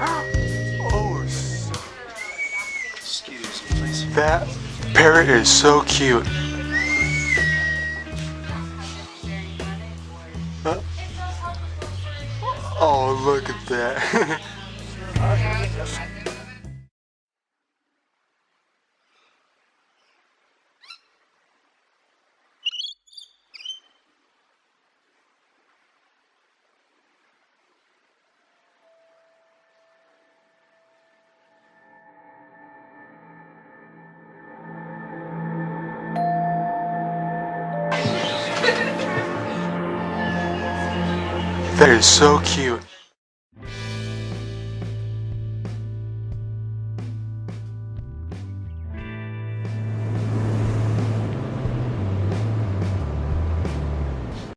Oh, Excuse me, please. that parrot is so cute. Huh? Oh, look at that. That is so cute.